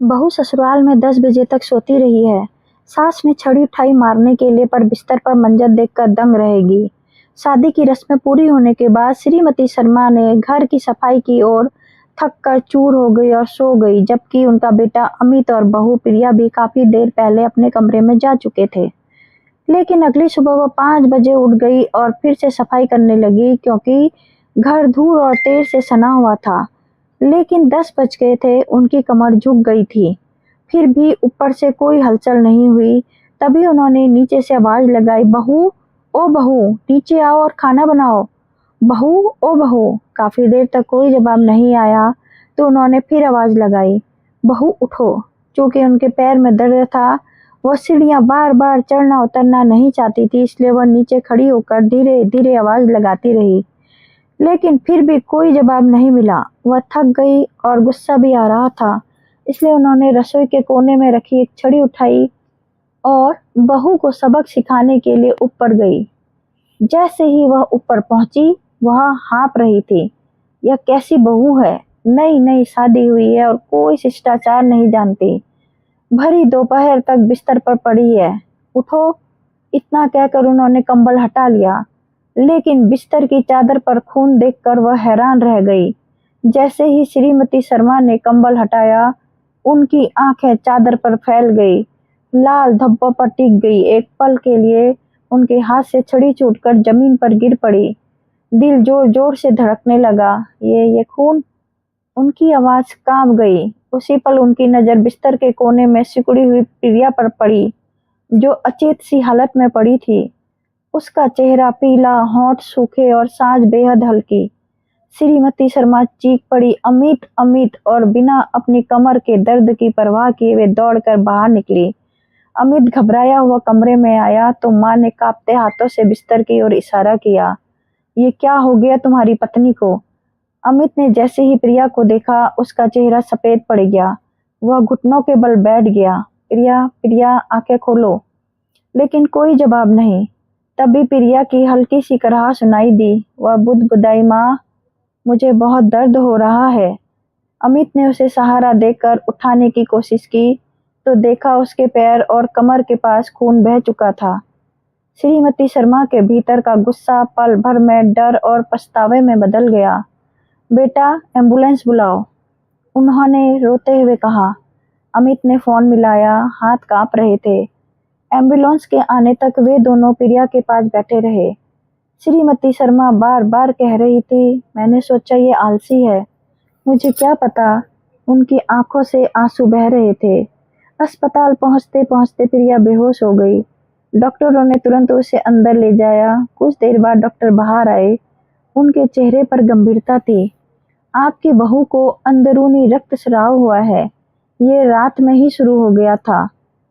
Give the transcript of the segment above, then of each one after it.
बहू ससुराल में 10 बजे तक सोती रही है। सास ने छड़ी उठाई मारने के लिए, पर बिस्तर पर मंजर देखकर दंग रहेगी। शादी की रस्में पूरी होने के बाद श्रीमती शर्मा ने घर की सफाई की और थक कर चूर हो गई और सो गई, जबकि उनका बेटा अमित और बहू प्रिया भी काफी देर पहले अपने कमरे में जा चुके थे। लेकिन अगली सुबह वो 5 बजे उठ गई और फिर से सफाई करने लगी, क्योंकि घर धूल और तेल से सना हुआ था। लेकिन 10 बज गए थे, उनकी कमर झुक गई थी। फिर भी ऊपर से कोई हलचल नहीं हुई। तभी उन्होंने नीचे से आवाज लगाई, बहू, ओ बहू, नीचे आओ और खाना बनाओ। बहू, ओ बहू। काफी देर तक कोई जवाब नहीं आया, तो उन्होंने फिर आवाज लगाई, बहू उठो। चूंकि उनके पैर में दर्द था, वह सीढ़ियां बार बार चढ़ना उतरना नहीं चाहती थी, इसलिए वह नीचे खड़ी होकर धीरे धीरे आवाज लगाती रही। लेकिन फिर भी कोई जवाब नहीं मिला। वह थक गई और गुस्सा भी आ रहा था, इसलिए उन्होंने रसोई के कोने में रखी एक छड़ी उठाई और बहू को सबक सिखाने के लिए ऊपर गई। जैसे ही वह ऊपर पहुंची, वह हाँफ रही थी। यह कैसी बहू है, नई नई शादी हुई है और कोई शिष्टाचार नहीं जानती। भरी दोपहर तक बिस्तर पर पड़ी है, उठो। इतना कहकर उन्होंने कंबल हटा लिया, लेकिन बिस्तर की चादर पर खून देखकर वह हैरान रह गई। जैसे ही श्रीमती शर्मा ने कंबल हटाया, उनकी आंखें चादर पर फैल गई, लाल धब्बों पर टिक गई। एक पल के लिए उनके हाथ से छड़ी छूटकर जमीन पर गिर पड़ी। दिल जोर जोर से धड़कने लगा। ये खून। उनकी आवाज कांप गई। उसी पल उनकी नजर बिस्तर के कोने में सिकुड़ी हुई प्रिया पर पड़ी, जो अचेत सी हालत में पड़ी थी। उसका चेहरा पीला, होंठ सूखे और सांस बेहद हल्की। श्रीमती शर्मा चीख पड़ी, अमित, अमित, और बिना अपनी कमर के दर्द की परवाह किए वे दौड़कर बाहर निकली। अमित घबराया हुआ कमरे में आया तो मां ने कांपते हाथों से बिस्तर की ओर इशारा किया, ये क्या हो गया तुम्हारी पत्नी को? अमित ने जैसे ही प्रिया को देखा, उसका चेहरा सफेद पड़ गया। वह घुटनों के बल बैठ गया। प्रिया, प्रिया, आंखें खोलो। लेकिन कोई जवाब नहीं। तभी प्रिया की हल्की सी कराहट सुनाई दी। वह बुदबुदाई, माँ, मुझे बहुत दर्द हो रहा है। अमित ने उसे सहारा देकर उठाने की कोशिश की, तो देखा उसके पैर और कमर के पास खून बह चुका था। श्रीमती शर्मा के भीतर का गुस्सा पल भर में डर और पछतावे में बदल गया। बेटा, एम्बुलेंस बुलाओ, उन्होंने रोते हुए कहा। अमित ने फोन मिलाया, हाथ कांप रहे थे। एम्बुलेंस के आने तक वे दोनों प्रिया के पास बैठे रहे। श्रीमती शर्मा बार बार कह रही थी, मैंने सोचा ये आलसी है, मुझे क्या पता। उनकी आंखों से आंसू बह रहे थे। अस्पताल पहुंचते पहुंचते प्रिया बेहोश हो गई। डॉक्टरों ने तुरंत उसे अंदर ले जाया। कुछ देर बाद डॉक्टर बाहर आए। उनके चेहरे पर गंभीरता थी। आपकी बहू को अंदरूनी रक्तस्राव हुआ है। ये रात में ही शुरू हो गया था।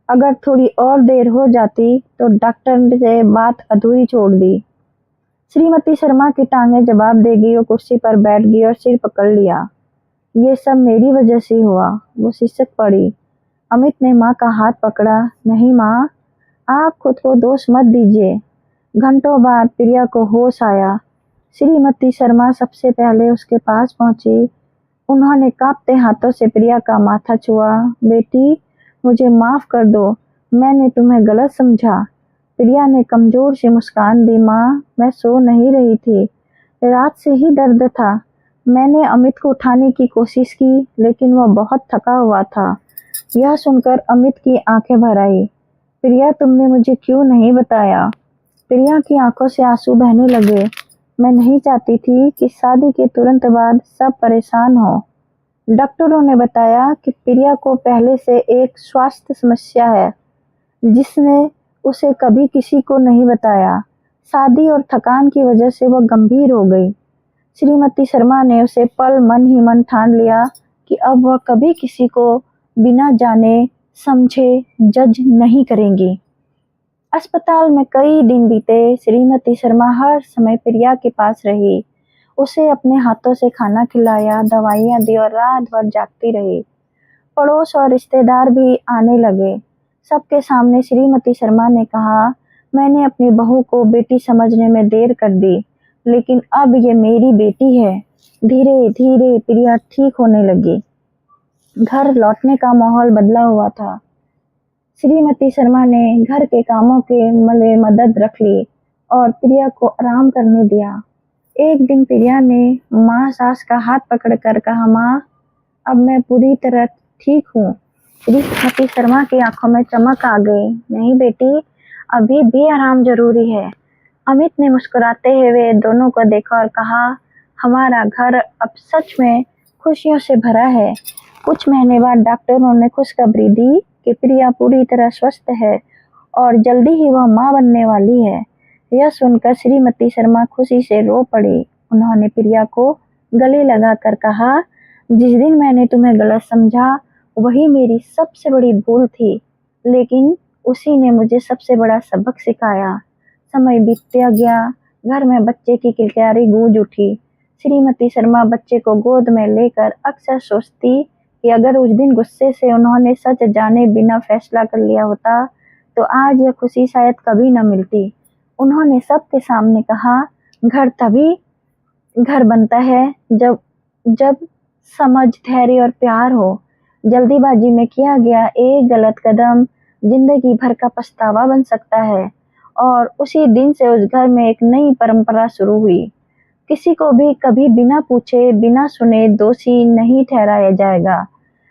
अगर थोड़ी और देर हो जाती तो डॉक्टर ने बात अधूरी छोड़ दी। श्रीमती शर्मा की टांगें जवाब देगी। वो कुर्सी पर बैठ गई और सिर पकड़ लिया। ये सब मेरी वजह से हुआ, वो सिसक पड़ी। अमित ने माँ का हाथ पकड़ा। नहीं माँ, आप खुद को दोष मत दीजिए। घंटों बाद प्रिया को होश आया। श्रीमती शर्मा सबसे पहले उसके पास पहुंची। उन्होंने कांपते हाथों से प्रिया का माथा छुआ। बेटी, मुझे माफ कर दो, मैंने तुम्हें गलत समझा। प्रिया ने कमजोर सी मुस्कान दी। माँ, मैं सो नहीं रही थी, रात से ही दर्द था। मैंने अमित को उठाने की कोशिश की, लेकिन वह बहुत थका हुआ था। यह सुनकर अमित की आंखें भर आई। प्रिया, तुमने मुझे क्यों नहीं बताया? प्रिया की आंखों से आंसू बहने लगे। मैं नहीं चाहती थी कि शादी के तुरंत बाद सब परेशान हो। डॉक्टरों ने बताया कि प्रिया को पहले से एक स्वास्थ्य समस्या है, जिसने उसे कभी किसी को नहीं बताया। शादी और थकान की वजह से वह गंभीर हो गई। श्रीमती शर्मा ने उसे पल मन ही मन ठान लिया कि अब वह कभी किसी को बिना जाने समझे जज नहीं करेंगी। अस्पताल में कई दिन बीते। श्रीमती शर्मा हर समय प्रिया के पास रही, उसे अपने हाथों से खाना खिलाया, दवाइयाँ दी और रात भर जागती रही। पड़ोस और रिश्तेदार भी आने लगे। सबके सामने श्रीमती शर्मा ने कहा, मैंने अपनी बहू को बेटी समझने में देर कर दी, लेकिन अब ये मेरी बेटी है। धीरे धीरे प्रिया ठीक होने लगी। घर लौटने का माहौल बदला हुआ था। श्रीमती शर्मा ने घर के कामों के में मदद रख ली और प्रिया को आराम करने दिया। एक दिन प्रिया ने माँ सास का हाथ पकड़कर कहा, माँ अब मैं पूरी तरह ठीक हूँ। श्रीमती शर्मा की आंखों में चमक आ गई। नहीं बेटी, अभी भी आराम जरूरी है। अमित ने मुस्कुराते हुए दोनों को देखा और कहा, हमारा घर अब सच में खुशियों से भरा है। कुछ महीने बाद डॉक्टरों ने खुशखबरी दी कि प्रिया पूरी तरह स्वस्थ है और जल्दी ही वह माँ बनने वाली है। यह सुनकर श्रीमती शर्मा खुशी से रो पड़ी। उन्होंने प्रिया को गले लगाकर कहा, जिस दिन मैंने तुम्हें गलत समझा वही मेरी सबसे बड़ी भूल थी, लेकिन उसी ने मुझे सबसे बड़ा सबक सिखाया। समय बीतता गया, घर में बच्चे की किलकारी गूंज उठी। श्रीमती शर्मा बच्चे को गोद में लेकर अक्सर सोचती कि अगर उस दिन गुस्से से उन्होंने सच जाने बिना फैसला कर लिया होता तो आज यह खुशी शायद कभी न मिलती। उन्होंने सबके सामने कहा, घर तभी घर बनता है जब जब समझ, धैर्य और प्यार हो। जल्दीबाजी में किया गया एक गलत कदम जिंदगी भर का पछतावा बन सकता है। और उसी दिन से उस घर में एक नई परंपरा शुरू हुई। किसी को भी कभी बिना पूछे बिना सुने दोषी नहीं ठहराया जाएगा।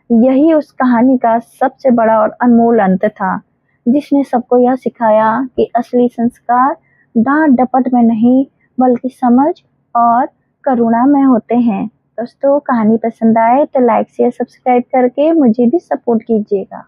यही उस कहानी का सबसे बड़ा और अनमोल अंत था, जिसने सबको यह सिखाया कि असली संस्कार डांट डपट में नहीं बल्कि समझ और करुणा में होते हैं। दोस्तों, कहानी पसंद आए तो लाइक शेयर सब्सक्राइब करके मुझे भी सपोर्ट कीजिएगा।